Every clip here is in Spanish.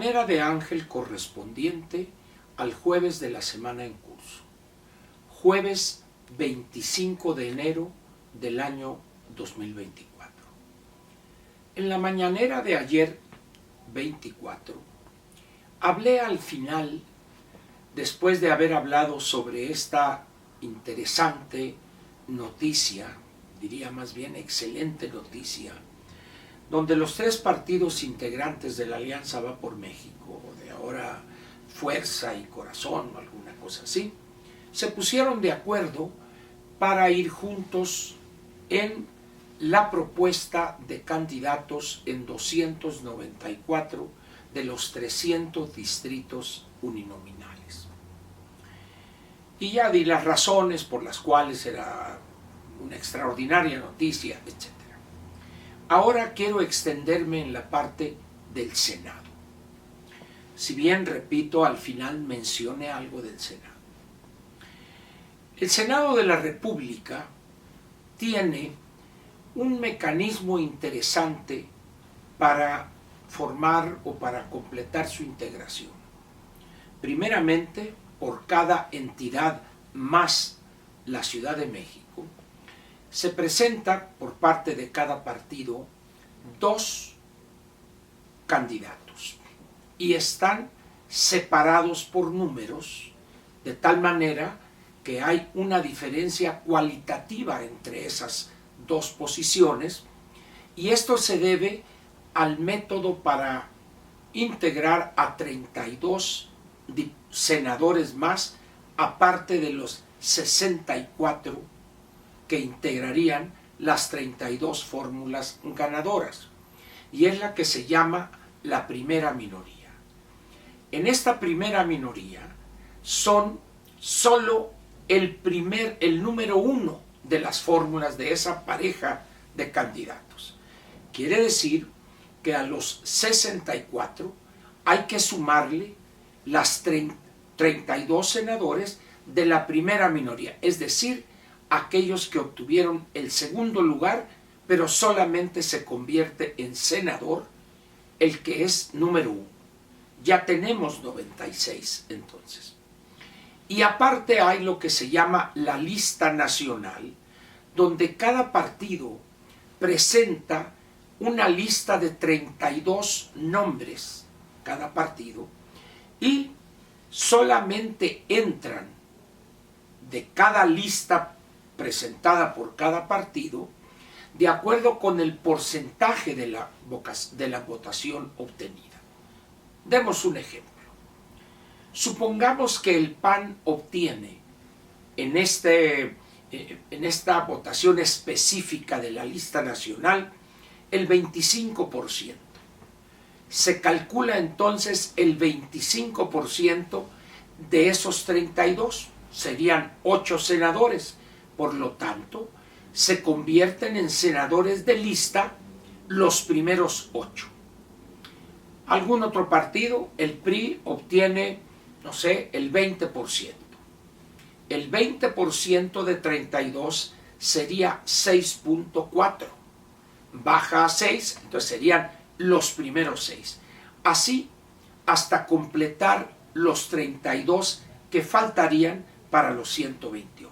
manera de ángel correspondiente al jueves de la semana en curso, jueves 25 de enero del año 2024. En la mañanera de ayer 24, hablé al final, después de haber hablado sobre esta interesante noticia, diría más bien excelente noticia, donde los tres partidos integrantes de la Alianza Va por México, de ahora Fuerza y Corazón o alguna cosa así, se pusieron de acuerdo para ir juntos en la propuesta de candidatos en 294 de los 300 distritos uninominales. Y ya di las razones por las cuales era una extraordinaria noticia, etc. Ahora quiero extenderme en la parte del Senado. Si bien, repito, al final mencioné algo del Senado. El Senado de la República tiene un mecanismo interesante para formar o para completar su integración. Primeramente, por cada entidad más la Ciudad de México, se presenta por parte de cada partido 2 candidatos y están separados por números, de tal manera que hay una diferencia cualitativa entre esas 2 posiciones, y esto se debe al método para integrar a 32 senadores más, aparte de los 64 que integrarían las 32 fórmulas ganadoras, y es la que se llama la primera minoría. En esta primera minoría son solo el número 1 de las fórmulas de esa pareja de candidatos. Quiere decir que a los 64 hay que sumarle las 32 senadores de la primera minoría, es decir, aquellos que obtuvieron el segundo lugar, pero solamente se convierte en senador el que es número 1. Ya tenemos 96 entonces. Y aparte hay lo que se llama la lista nacional, donde cada partido presenta una lista de 32 nombres, cada partido, y solamente entran de cada lista presentada por cada partido de acuerdo con el porcentaje de la votación obtenida. Demos un ejemplo. Supongamos que el PAN obtiene en esta votación específica de la lista nacional el 25%. Se calcula entonces el 25% de esos 32, serían 8 senadores. Por lo tanto, se convierten en senadores de lista los primeros 8. Algún otro partido, el PRI, obtiene, no sé, el 20%. El 20% de 32 sería 6.4. Baja a 6, entonces serían los primeros 6. Así hasta completar los 32 que faltarían para los 128.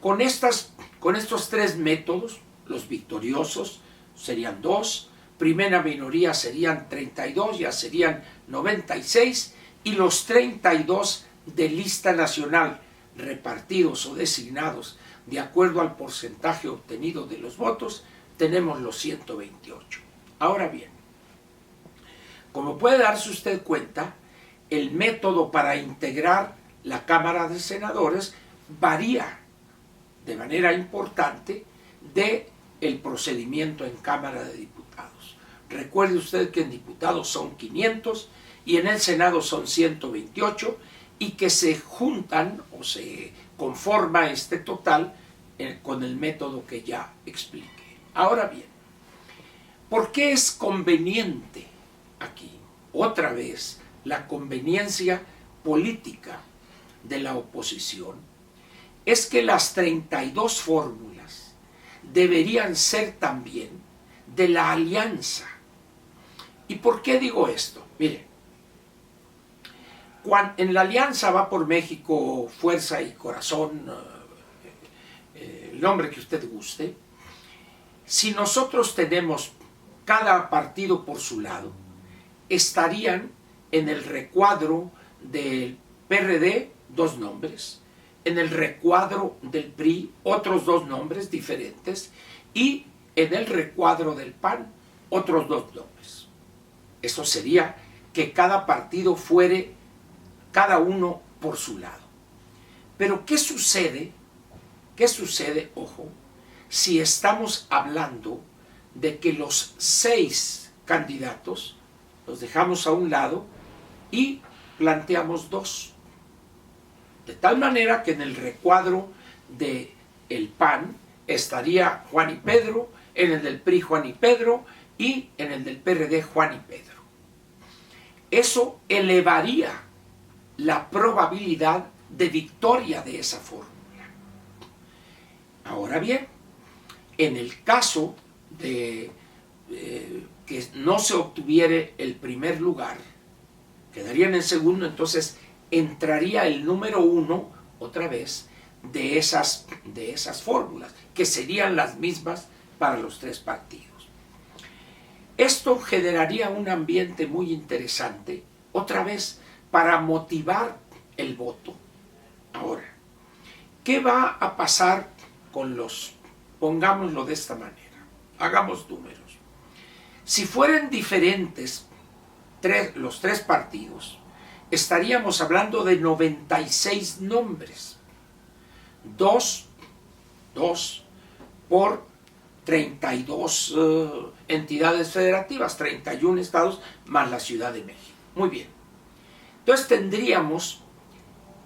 Con estos 3 métodos, los victoriosos serían 2, primera minoría serían 32, ya serían 96, y los 32 de lista nacional repartidos o designados de acuerdo al porcentaje obtenido de los votos, tenemos los 128. Ahora bien, como puede darse usted cuenta, el método para integrar la Cámara de Senadores varía de manera importante del procedimiento en Cámara de Diputados. Recuerde usted que en diputados son 500 y en el Senado son 128, y que se juntan o se conforma este total con el método que ya expliqué. Ahora bien, ¿por qué es conveniente aquí? Otra vez, la conveniencia política de la oposición es que las 32 fórmulas deberían ser también de la alianza. ¿Y por qué digo esto? Mire, en la alianza Va por México, Fuerza y Corazón, el nombre que usted guste, si nosotros tenemos cada partido por su lado, estarían en el recuadro del PRD 2 nombres, en el recuadro del PRI otros 2 nombres diferentes y en el recuadro del PAN otros 2 nombres. Eso sería que cada partido fuere cada uno por su lado. Pero ¿qué sucede? ¿Qué sucede, ojo, si estamos hablando de que los 6 candidatos los dejamos a un lado y planteamos 2? De tal manera que en el recuadro del PAN estaría Juan y Pedro, en el del PRI Juan y Pedro y en el del PRD Juan y Pedro. Eso elevaría la probabilidad de victoria de esa fórmula. Ahora bien, en el caso de que no se obtuviera el primer lugar, quedarían en segundo, entonces entraría el número 1 otra vez de esas fórmulas, que serían las mismas para los 3 partidos. Esto generaría un ambiente muy interesante, otra vez, para motivar el voto. Ahora, ¿qué va a pasar con pongámoslo de esta manera, hagamos números? Si fueran diferentes los 3 partidos, estaríamos hablando de 96 nombres. 2 por 32 entidades federativas, 31 estados más la Ciudad de México. Muy bien. Entonces tendríamos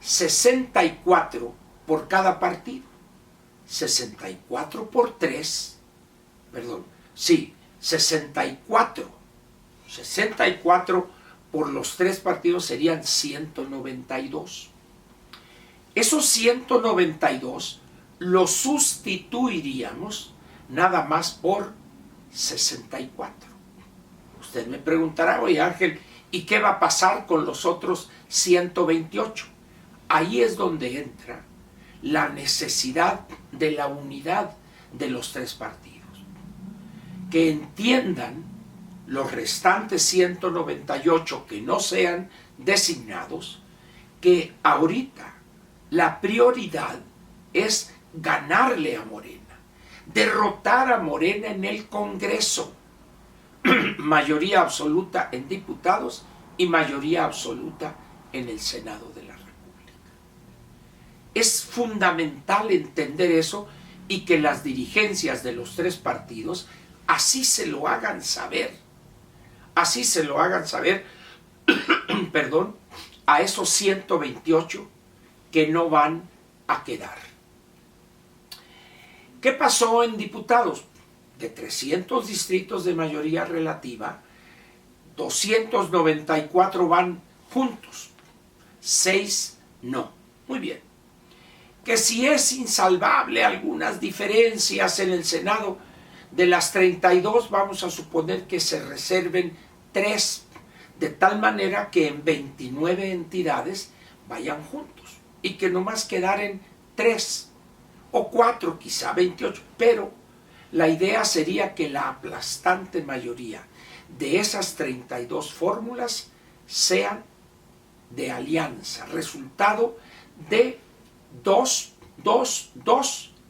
64 por cada partido. 64 por 3, perdón, sí, 64 por los 3 partidos serían 192. Esos 192 los sustituiríamos nada más por 64. Usted me preguntará, oye Ángel, ¿y qué va a pasar con los otros 128? Ahí es donde entra la necesidad de la unidad de los 3 partidos. Que entiendan los restantes 198 que no sean designados, que ahorita la prioridad es ganarle a Morena, derrotar a Morena en el Congreso, mayoría absoluta en diputados y mayoría absoluta en el Senado de la República. Es fundamental entender eso y que las dirigencias de los 3 partidos así se lo hagan saber. Así se lo hagan saber, perdón, a esos 128 que no van a quedar. ¿Qué pasó en diputados? De 300 distritos de mayoría relativa, 294 van juntos, 6 no. Muy bien. Que si es insalvable algunas diferencias en el Senado, de las 32 vamos a suponer que se reserven 3, de tal manera que en 29 entidades vayan juntos y que nomás quedaren 3 o 4, quizá 28, pero la idea sería que la aplastante mayoría de esas 32 fórmulas sean de alianza, resultado de 2,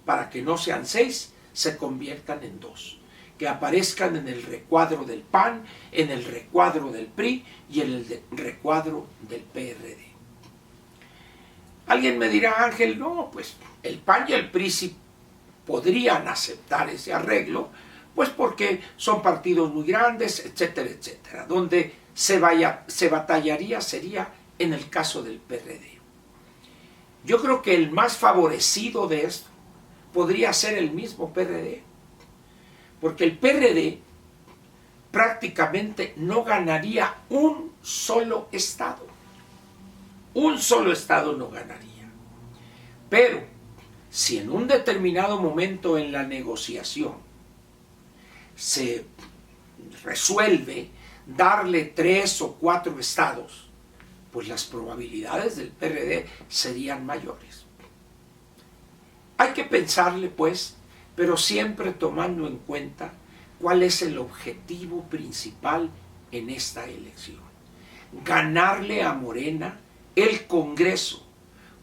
para que no sean 6, se conviertan en 2, que aparezcan en el recuadro del PAN, en el recuadro del PRI y en el recuadro del PRD. Alguien me dirá, Ángel, no, pues el PAN y el PRI sí podrían aceptar ese arreglo, pues porque son partidos muy grandes, etcétera, etcétera. Donde se batallaría sería en el caso del PRD. Yo creo que el más favorecido de esto podría ser el mismo PRD, porque el PRD prácticamente no ganaría un solo estado. Un solo estado no ganaría. Pero si en un determinado momento en la negociación se resuelve darle 3 o 4 estados, pues las probabilidades del PRD serían mayores. Hay que pensarle, pues, pero siempre tomando en cuenta cuál es el objetivo principal en esta elección. Ganarle a Morena el Congreso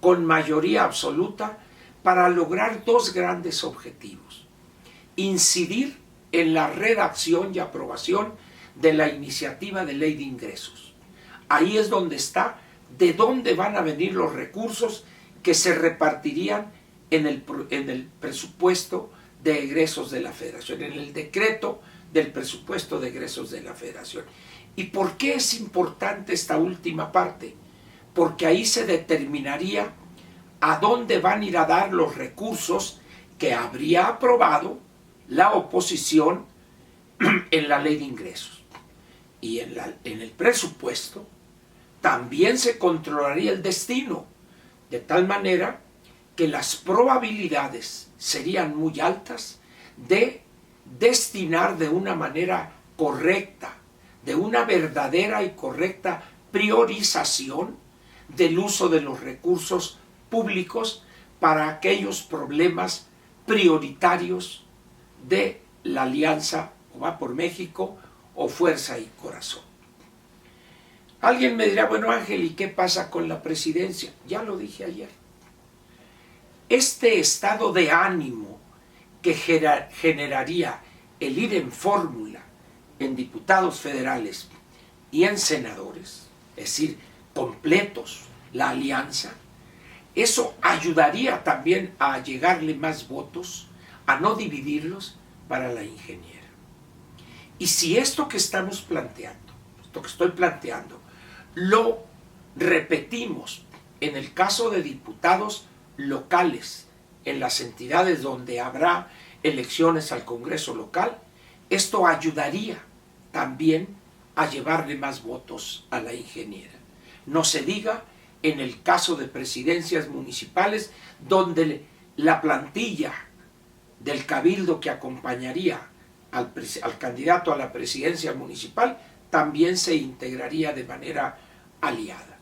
con mayoría absoluta para lograr 2 grandes objetivos: incidir en la redacción y aprobación de la iniciativa de ley de ingresos. Ahí es donde está de dónde van a venir los recursos que se repartirían en el presupuesto de egresos de la Federación, en el decreto del presupuesto de egresos de la Federación. ¿Y por qué es importante esta última parte? Porque ahí se determinaría a dónde van a ir a dar los recursos que habría aprobado la oposición en la ley de ingresos. Y en el presupuesto también se controlaría el destino, de tal manera que las probabilidades serían muy altas de destinar de una manera correcta, de una verdadera y correcta priorización del uso de los recursos públicos para aquellos problemas prioritarios de la alianza o Va por México o Fuerza y Corazón. Alguien me dirá, bueno, Ángel, ¿y qué pasa con la presidencia? Ya lo dije ayer. Este estado de ánimo que generaría el ir en fórmula en diputados federales y en senadores, es decir, completos la alianza, eso ayudaría también a llegarle más votos, a no dividirlos para la ingeniera. Y si esto que estamos planteando, esto que estoy planteando, lo repetimos en el caso de diputados locales, en las entidades donde habrá elecciones al Congreso local, esto ayudaría también a llevarle más votos a la ingeniera. No se diga en el caso de presidencias municipales, donde la plantilla del cabildo que acompañaría al candidato a la presidencia municipal también se integraría de manera aliada.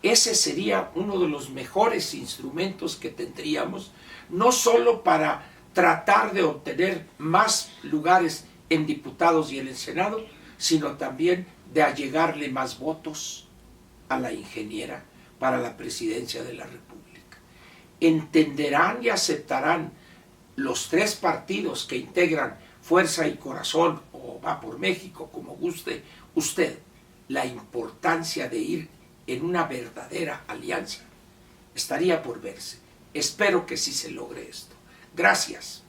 Ese sería uno de los mejores instrumentos que tendríamos, no solo para tratar de obtener más lugares en diputados y en el Senado, sino también de allegarle más votos a la ingeniera para la presidencia de la República. Entenderán y aceptarán los 3 partidos que integran Fuerza y Corazón o Va por México, como guste usted, la importancia de ir en una verdadera alianza. Estaría por verse. Espero que sí se logre esto. Gracias.